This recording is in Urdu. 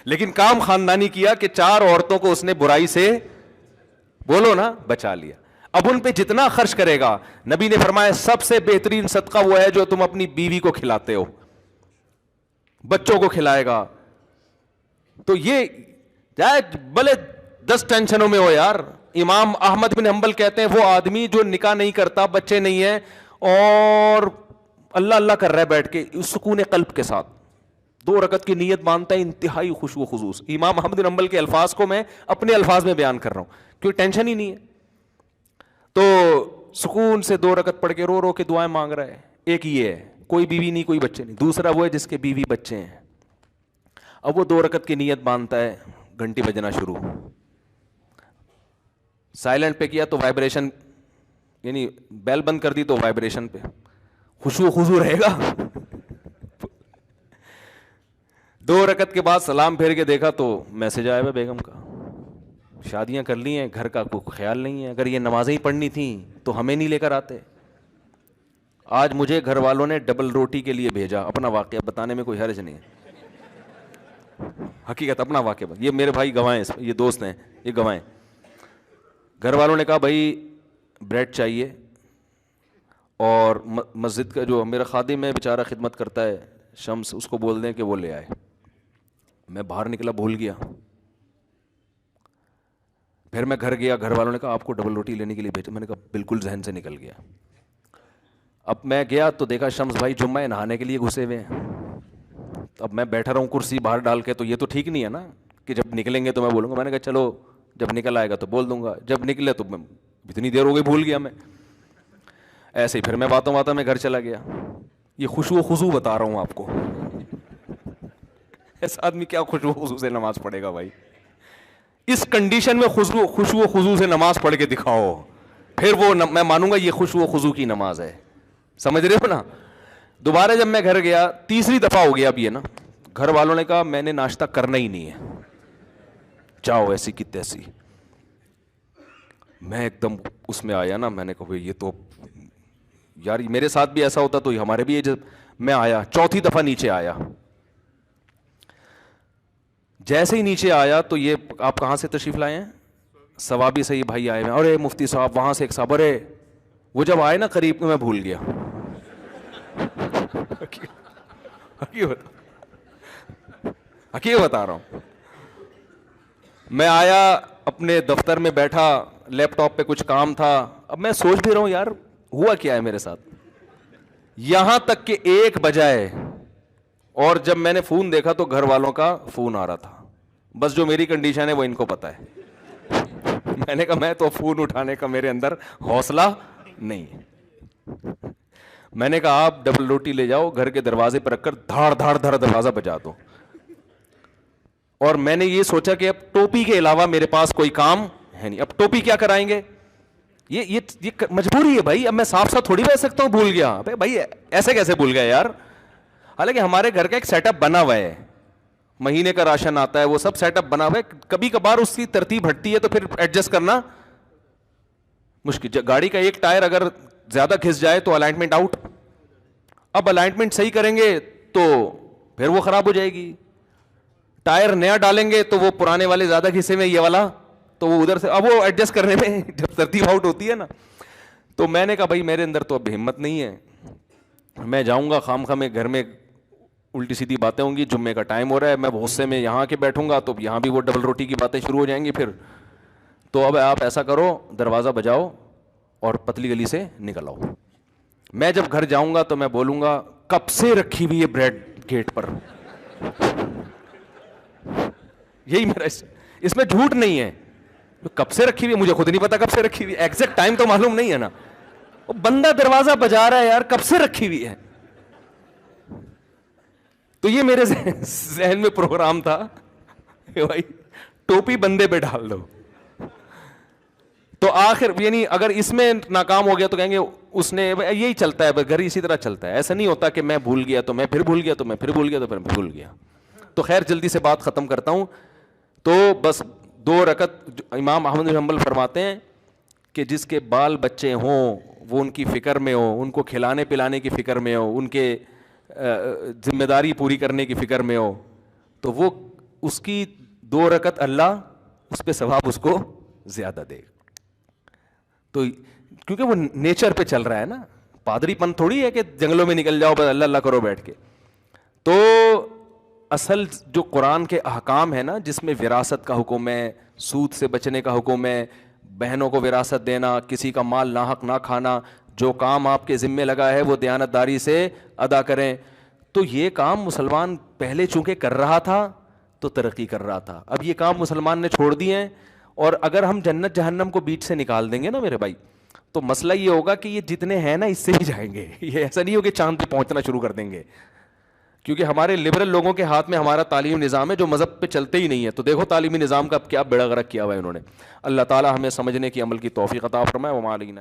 لیکن کام خاندانی کیا کہ 4 عورتوں کو اس نے برائی سے, بولو نا, بچا لیا. اب ان پہ جتنا خرچ کرے گا, نبی نے فرمایا سب سے بہترین صدقہ وہ ہے جو تم اپنی بیوی کو کھلاتے ہو, بچوں کو کھلائے گا. تو یہ چاہے بھلے 10 ٹینشنوں میں ہو یار. امام احمد بن حنبل کہتے ہیں وہ آدمی جو نکاح نہیں کرتا, بچے نہیں ہیں, اور اللہ اللہ کر رہا ہے بیٹھ کے سکون قلب کے ساتھ, 2 رکعت کی نیت مانتا ہے, انتہائی خشوع و خضوع. امام احمد بن حنبل کے الفاظ کو میں اپنے الفاظ میں بیان کر رہا ہوں کیونکہ ٹینشن ہی نہیں ہے. تو سکون سے 2 رکعت پڑھ کے رو رو کے دعائیں مانگ رہا ہے. ایک یہ ہے کوئی بیوی نہیں, کوئی بچے نہیں. دوسرا وہ ہے جس کے بیوی بچے ہیں. اب وہ 2 رکعت کی نیت باندھتا ہے, گھنٹی بجنا شروع, سائلنٹ پہ کیا تو وائبریشن, یعنی بیل بند کر دی تو وائبریشن پہ, خشوع و خضوع رہے گا. 2 رکعت کے بعد سلام پھیر کے دیکھا تو میسج آیا ہے بیگم کا, شادیاں کر لی ہیں, گھر کا کوئی خیال نہیں ہے, اگر یہ نمازیں ہی پڑھنی تھیں تو ہمیں نہیں لے کر آتے. آج مجھے گھر والوں نے ڈبل روٹی کے لیے بھیجا. اپنا واقعہ بتانے میں کوئی حرج نہیں ہے, حقیقت اپنا واقعہ. یہ میرے بھائی گواہیں, یہ دوست ہیں, یہ گواہیں. گھر والوں نے کہا بھائی بریڈ چاہیے, اور مسجد کا جو میرا خادم ہے بیچارہ خدمت کرتا ہے شمس, اس کو بول دیں کہ وہ لے آئے. میں باہر نکلا, بھول گیا. پھر میں گھر گیا, گھر والوں نے کہا آپ کو ڈبل روٹی لینے کے لیے بھیجا. میں نے کہا بالکل ذہن سے نکل گیا. اب میں گیا تو دیکھا شمس بھائی جمعہ نہانے کے لیے گھسے ہوئے ہیں. اب میں بیٹھا رہا ہوں کرسی باہر ڈال کے, تو یہ تو ٹھیک نہیں ہے نا کہ جب نکلیں گے تو میں بولوں گا. میں نے کہا چلو جب نکل آئے گا تو بول دوں گا, جب نکلے تو میں اتنی دیر ہو گئی بھول گیا میں. ایسے ہی پھر میں باتوں باتوں میں گھر چلا گیا. یہ خشوع و خضوع بتا رہا ہوں آپ کو. ایسا آدمی کیا خشوع و خضوع سے نماز پڑھے گا بھائی؟ اس کنڈیشن میں خشوع و خضوع سے نماز پڑھ کے دکھاؤ, پھر وہ میں مانوں گا یہ خشوع و خضوع کی نماز ہے. سمجھ رہے ہو نا؟ دوبارہ جب میں گھر گیا, تیسری دفعہ ہو گیا اب یہ نا, گھر والوں نے کہا میں نے ناشتہ کرنا ہی نہیں ہے, جاؤ ایسی کی تیسی. میں ایک دم اس میں آیا نا, میں نے کہا یہ تو یار میرے ساتھ بھی ایسا ہوتا تو ہمارے بھی. جب میں آیا, چوتھی دفعہ نیچے آیا, جیسے ہی نیچے آیا تو یہ آپ کہاں سے تشریف لائے ہیں؟ ثوابی سے یہ بھائی آئے ہیں. ارے مفتی صاحب, وہاں سے ایک صاحب, ارے وہ جب آئے نا قریب میں بھول گیا. حقیقت بتا رہا ہوں. میں آیا اپنے دفتر میں بیٹھا, لیپ ٹاپ پہ کچھ کام تھا. اب میں سوچ بھی رہا ہوں یار ہوا کیا ہے میرے ساتھ, یہاں تک کہ 1 بجا ہے, اور جب میں نے فون دیکھا تو گھر والوں کا فون آ رہا تھا. بس جو میری کنڈیشن ہے وہ ان کو پتا ہے. میں نے کہا میں تو فون اٹھانے کا میرے اندر حوصلہ نہیں. میں نے کہا آپ ڈبل روٹی لے جاؤ, گھر کے دروازے پر رکھ کر دھاڑ دھاڑ دھاڑ دروازہ بجا دو. اور میں نے یہ سوچا کہ اب ٹوپی کے علاوہ میرے پاس کوئی کام ہے نہیں, اب ٹوپی کیا کرائیں گے, یہ مجبوری ہے بھائی. اب میں صاف صاف تھوڑی کہہ سکتا ہوں بھول گیا. بھائی ایسے کیسے بھول گئے یار؟ حالانکہ ہمارے گھر کا ایک سیٹ اپ بنا ہوا ہے, مہینے کا راشن آتا ہے, وہ سب سیٹ اپ بنا ہوا ہے. کبھی کبھار اس کی ترتیب ہٹتی ہے تو پھر ایڈجسٹ کرنا مشکل. گاڑی کا ایک ٹائر اگر زیادہ گھس جائے تو الائنمنٹ آؤٹ. اب الائنمنٹ صحیح کریں گے تو پھر وہ خراب ہو جائے گی. ٹائر نیا ڈالیں گے تو وہ پرانے والے زیادہ گھسے میں, یہ والا تو وہ ادھر سے, اب وہ ایڈجسٹ کرنے میں جب ترتیب آؤٹ ہوتی ہے نا. تو میں نے کہا بھائی میرے اندر تو اب ہمت نہیں ہے, میں جاؤں گا خام خواہ میں گھر میں الٹی سیدھی باتیں ہوں گی. جمعے کا ٹائم ہو رہا ہے, میں غصے میں یہاں کے بیٹھوں گا تو یہاں بھی وہ ڈبل روٹی کی باتیں شروع ہو جائیں گی پھر. تو اب آپ ایسا کرو, دروازہ بجاؤ اور پتلی گلی سے نکل آؤ. میں جب گھر جاؤں گا تو میں بولوں گا کب سے رکھی ہوئی ہے بریڈ گیٹ پر. یہی میرا, اس میں جھوٹ نہیں ہے. کب سے رکھی ہوئی مجھے خود نہیں پتا کب سے رکھی ہوئی, ایگزیکٹ ٹائم تو معلوم نہیں ہے نا. وہ بندہ دروازہ بجا رہا ہے یار, کب سے رکھی ہوئی ہے. تو یہ میرے ذہن میں پروگرام تھا کہ بھائی ٹوپی بندے پہ ڈال دو. تو آخر یعنی اگر اس میں ناکام ہو گیا تو کہیں گے اس نے, یہی چلتا ہے گھر اسی طرح چلتا ہے. ایسا نہیں ہوتا کہ میں بھول گیا تو میں پھر بھول گیا, تو میں پھر بھول گیا تو پھر بھول گیا. تو خیر جلدی سے بات ختم کرتا ہوں. تو بس 2 رکعت امام احمد بن حنبل فرماتے ہیں کہ جس کے بال بچے ہوں وہ ان کی فکر میں ہو, ان کو کھلانے پلانے کی فکر میں ہو, ان کے ذمہ داری پوری کرنے کی فکر میں ہو, تو وہ اس کی 2 رکعت اللہ اس پہ ثواب اس کو زیادہ دے گا. تو کیونکہ وہ نیچر پہ چل رہا ہے نا, پادری پن تھوڑی ہے کہ جنگلوں میں نکل جاؤ بس اللہ اللہ کرو بیٹھ کے. تو اصل جو قرآن کے احکام ہے نا, جس میں وراثت کا حکم ہے, سود سے بچنے کا حکم ہے, بہنوں کو وراثت دینا, کسی کا مال ناحق نہ کھانا, جو کام آپ کے ذمے لگا ہے وہ دیانتداری سے ادا کریں. تو یہ کام مسلمان پہلے چونکہ کر رہا تھا تو ترقی کر رہا تھا, اب یہ کام مسلمان نے چھوڑ دیے ہیں. اور اگر ہم جنت جہنم کو بیچ سے نکال دیں گے نا میرے بھائی, تو مسئلہ یہ ہوگا کہ یہ جتنے ہیں نا اس سے بھی جائیں گے. یہ ایسا نہیں ہو کہ چاند پہ پہنچنا شروع کر دیں گے, کیونکہ ہمارے لبرل لوگوں کے ہاتھ میں ہمارا تعلیمی نظام ہے جو مذہب پہ چلتے ہی نہیں ہے. تو دیکھو تعلیمی نظام کا اب کیا بیڑا غرق کیا ہوا ہے انہوں نے. اللہ تعالی ہمیں سمجھنے کی عمل کی توفیق عطا فرمائے. وما علینا